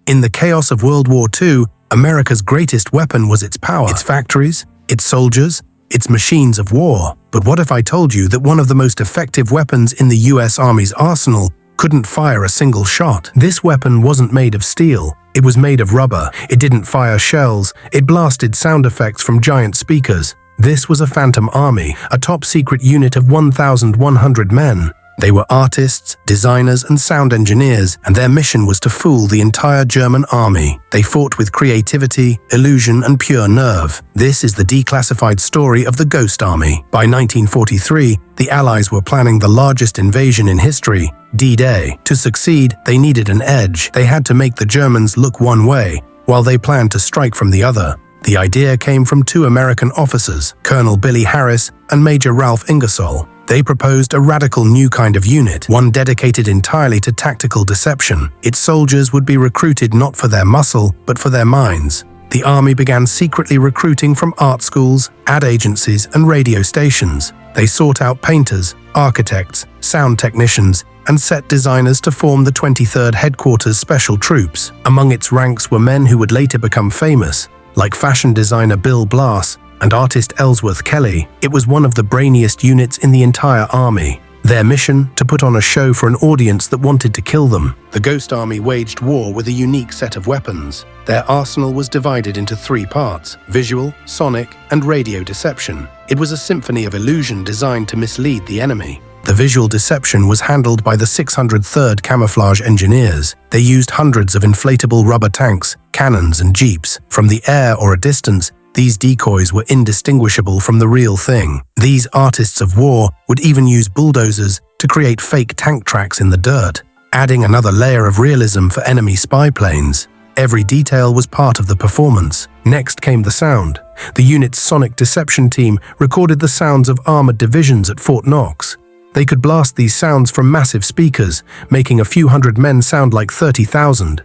In the chaos of World War II, America's greatest weapon was its power, its factories, its soldiers, its machines of war. But what if I told you that one of the most effective weapons in the US Army's arsenal couldn't fire a single shot? This weapon wasn't made of steel. It was made of rubber. It didn't fire shells. It blasted sound effects from giant speakers. This was a Phantom Army, a top-secret unit of 1,100 men. They were artists, designers, and sound engineers, and their mission was to fool the entire German army. They fought with creativity, illusion, and pure nerve. This is the declassified story of the Ghost Army. By 1943, the Allies were planning the largest invasion in history, D-Day. To succeed, they needed an edge. They had to make the Germans look one way, while they planned to strike from the other. The idea came from two American officers, Colonel Billy Harris and Major Ralph Ingersoll. They proposed a radical new kind of unit, one dedicated entirely to tactical deception. Its soldiers would be recruited not for their muscle, but for their minds. The army began secretly recruiting from art schools, ad agencies, and radio stations. They sought out painters, architects, sound technicians, and set designers to form the 23rd Headquarters Special Troops. Among its ranks were men who would later become famous, like fashion designer Bill Blass and artist Ellsworth Kelly. It was one of the brainiest units in the entire army. Their mission, to put on a show for an audience that wanted to kill them. The Ghost Army waged war with a unique set of weapons. Their arsenal was divided into three parts: visual, sonic, and radio deception. It was a symphony of illusion designed to mislead the enemy. The visual deception was handled by the 603rd Camouflage Engineers. They used hundreds of inflatable rubber tanks, cannons, and jeeps. From the air or a distance, these decoys were indistinguishable from the real thing. These artists of war would even use bulldozers to create fake tank tracks in the dirt, adding another layer of realism for enemy spy planes. Every detail was part of the performance. Next came the sound. The unit's sonic deception team recorded the sounds of armored divisions at Fort Knox. They could blast these sounds from massive speakers, making a few hundred men sound like 30,000.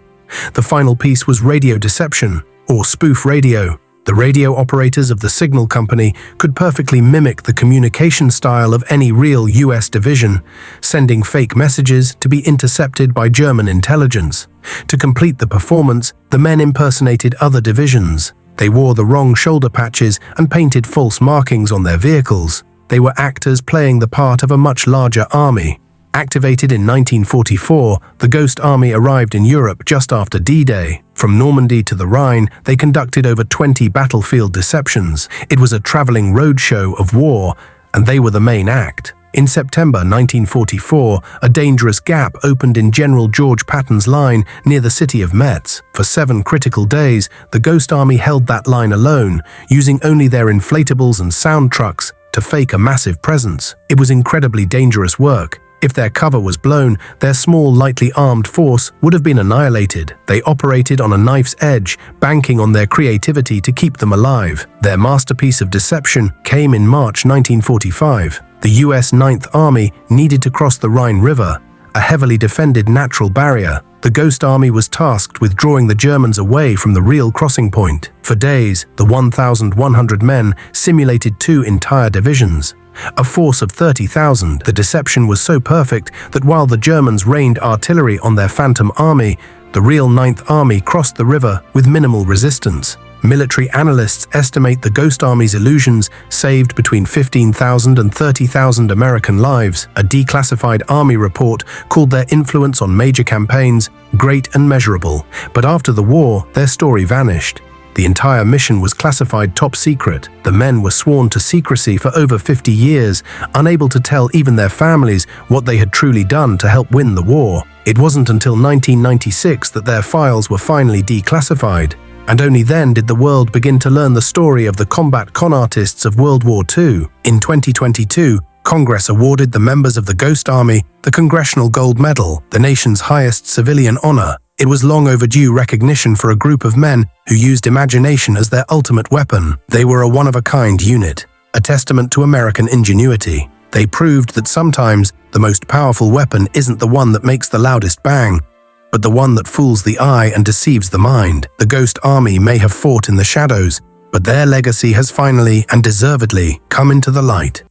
The final piece was radio deception, or spoof radio. The radio operators of the signal company could perfectly mimic the communication style of any real US division, sending fake messages to be intercepted by German intelligence. To complete the performance, the men impersonated other divisions. They wore the wrong shoulder patches and painted false markings on their vehicles. They were actors playing the part of a much larger army. Activated in 1944, the Ghost Army arrived in Europe just after D-Day. From Normandy to the Rhine, they conducted over 20 battlefield deceptions. It was a traveling roadshow of war, and they were the main act. In September 1944, a dangerous gap opened in General George Patton's line near the city of Metz. For 7 critical days, the Ghost Army held that line alone, using only their inflatables and sound trucks to fake a massive presence. It was incredibly dangerous work. If their cover was blown, their small, lightly armed force would have been annihilated. They operated on a knife's edge, banking on their creativity to keep them alive. Their masterpiece of deception came in March 1945. The US 9th Army needed to cross the Rhine River, a heavily defended natural barrier. The Ghost Army was tasked with drawing the Germans away from the real crossing point. For days, the 1,100 men simulated 2 entire divisions. A force of 30,000, the deception was so perfect that while the Germans rained artillery on their Phantom Army, the real 9th Army crossed the river with minimal resistance. Military analysts estimate the Ghost Army's illusions saved between 15,000 and 30,000 American lives. A declassified army report called their influence on major campaigns great and measurable. But after the war, their story vanished. The entire mission was classified top secret. The men were sworn to secrecy for over 50 years, unable to tell even their families what they had truly done to help win the war. It wasn't until 1996 that their files were finally declassified. And only then did the world begin to learn the story of the combat con artists of World War II. In 2022, Congress awarded the members of the Ghost Army the Congressional Gold Medal, the nation's highest civilian honor. It was long overdue recognition for a group of men who used imagination as their ultimate weapon. They were a one-of-a-kind unit, a testament to American ingenuity. They proved that sometimes the most powerful weapon isn't the one that makes the loudest bang, but the one that fools the eye and deceives the mind. The Ghost Army may have fought in the shadows, but their legacy has finally and deservedly come into the light.